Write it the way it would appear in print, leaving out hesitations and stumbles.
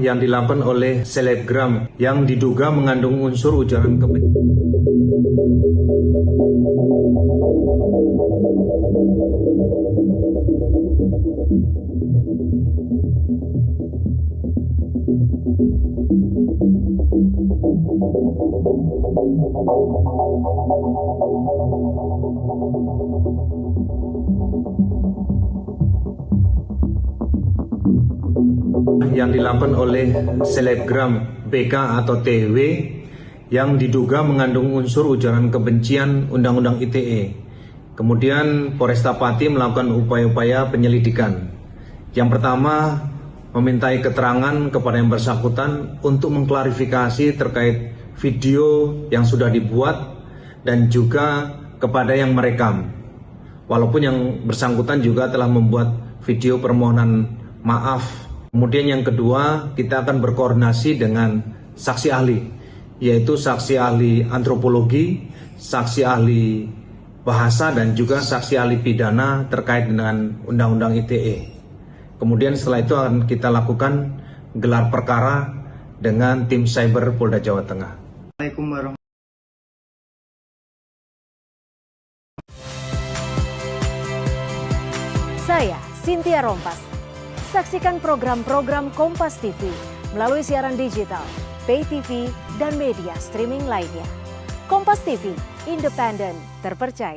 yang dilakukan oleh selebgram yang diduga mengandung unsur ujaran kebencian. Yang dilakukan oleh selebgram BK atau TW yang diduga mengandung unsur ujaran kebencian Undang-Undang ITE. Kemudian Polresta Pati melakukan upaya-upaya penyelidikan. Yang pertama, memintai keterangan kepada yang bersangkutan untuk mengklarifikasi terkait video yang sudah dibuat dan juga kepada yang merekam. Walaupun yang bersangkutan juga telah membuat video permohonan maaf. Kemudian yang kedua, kita akan berkoordinasi dengan saksi ahli, yaitu saksi ahli antropologi, saksi ahli bahasa, dan juga saksi ahli pidana terkait dengan Undang-Undang ITE. Kemudian setelah itu akan kita lakukan gelar perkara dengan tim cyber Polda Jawa Tengah. Assalamualaikum warahmatullahi. Saya Cynthia Rompas. Saksikan program-program Kompas TV melalui siaran digital, pay TV, dan media streaming lainnya. Kompas TV, independen, terpercaya.